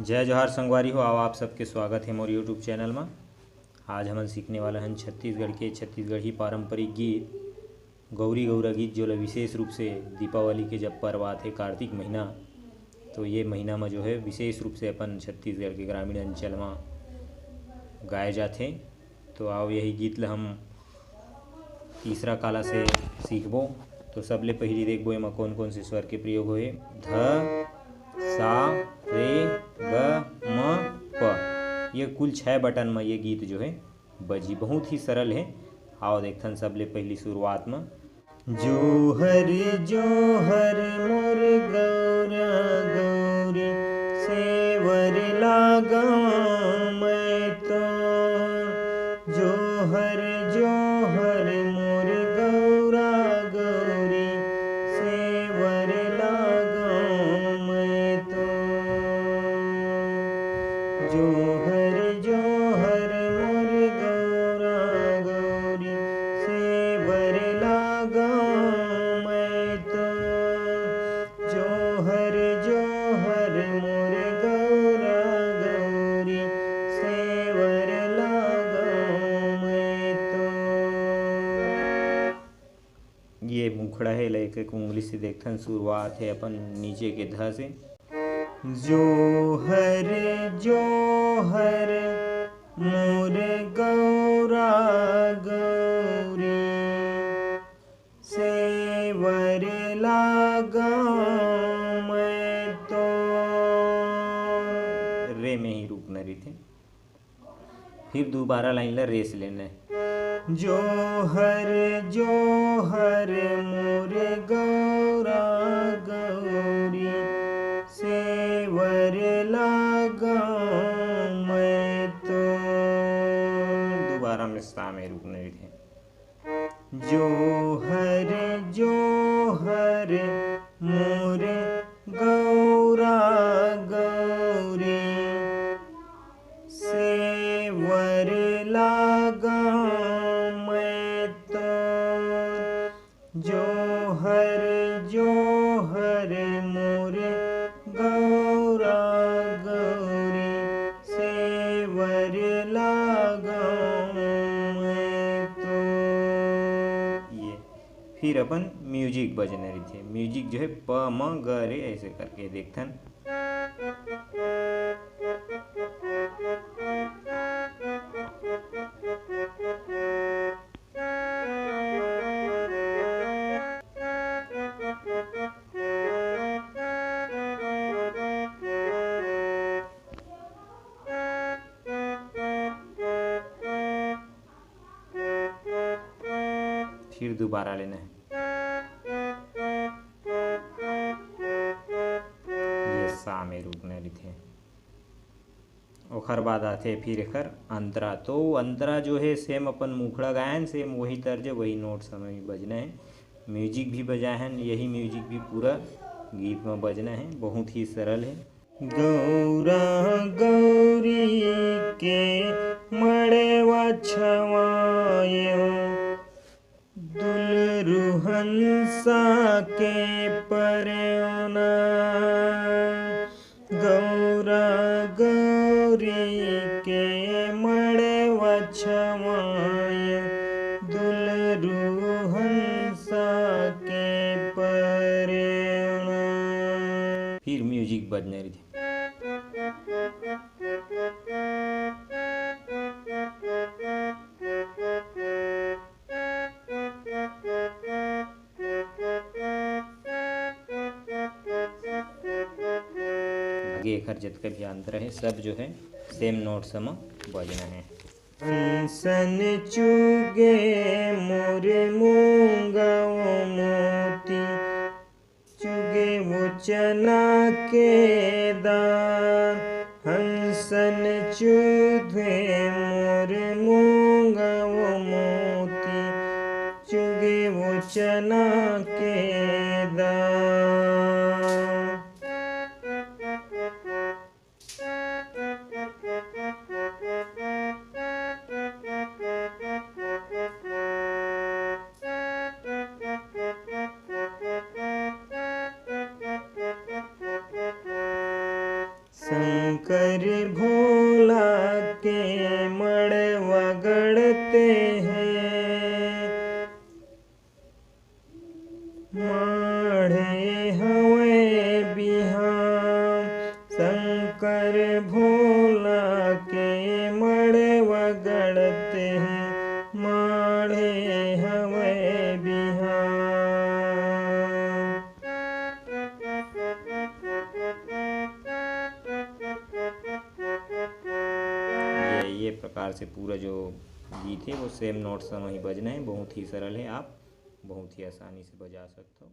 जय जोहार संगवारी हो। आओ आप सबके स्वागत है मोर यूट्यूब चैनल में। आज हमन सीखने वाला हैं छत्तीसगढ़ के छत्तीसगढ़ी पारंपरिक गीत गौरी गौरा गीत, जो विशेष रूप से दीपावली के जब पर्व आते कार्तिक महीना, तो ये महीना में जो है विशेष रूप से अपन छत्तीसगढ़ के ग्रामीण अंचल में गाए जाते। तो आओ यही गीत ला हम तीसरा काला से सीखबो। तो सबले पहली देखबो एमा कौन कौन से स्वर के प्रयोग होए। ध सा रे ग म प, ये कुल 6 बटन में ये गीत जो है बजी। बहुत ही सरल है। आओ देखथन सबले पहली शुरुआत में। जोहर जोहर मोर गौरा गौरी सेवर लागा मैं तो, जोहर जोहर मोर गौरा गौरी सेवर लागा मैं तो, जोहर जोहर मोर गौरा गौरी सेवर लागा मैं तो, जोहर जोहर मोर गौरा गौरी सेवर लागा मैं तो। ये मुखड़ा है, एक एक उंगली से देखथन। शुरुआत है अपन नीचे के ध से। जोहर जोहर मोर गौरा गौरी सेवर लागा मैं तो, रे में ही रुकना रही थे। फिर दोबारा लाइन ला रेस लेना है। जोहर जोहर मोर गौरा गौरी सेवर लागा मैं तो, दोबारा में सा में रुकने थे। जोहर जोहर मोर गौरा गौरी सेवर लागा मैं तो, जोहर जोहर मोर गौरा गौरी सेवर लागा मैं तो। ये फिर अपन म्यूजिक बजने रही थे। म्यूजिक जो है प म ग रे ऐसे करके देखथन। फिर दोबारा लेना है। ये सा में रुकने रही थे। ओखर बाद आते फिर एकर अंतरा। तो अंतरा जो है सेम अपन मुखड़ा गायन, सेम वही तर्ज वही नोट समय में बजना है। म्यूजिक भी बजाए हैं, यही म्यूजिक भी पूरा गीत में बजना है। बहुत ही सरल है। गौरा गौरी के मड़वा छवायो, दुलरु हंसा के परना, गौरा गौरी के मड़वा छवाय, दुलरु हंसा के परना। फिर म्यूजिक बजने रही थी। आगे एकर जितने भी अंतर है सब जो है सेम नोट सम बजना है। हंसन चुगे मोर मूंगा मोती, चुगे वो चना के दान, हंसन चुगे मोर मूंगा मोती, चुगे वो चना के दान। शंकर भोला के मड़वा गड़ते हैं, माढ़े हवे बिहान। शंकर भोला के मड़वा गड़ते हैं, माढ़े हवे बिहान। ये प्रकार से पूरा जो गीत है वो सेम नोट्स में ही बजना है। बहुत ही सरल है, आप बहुत ही आसानी से बजा सकते हो।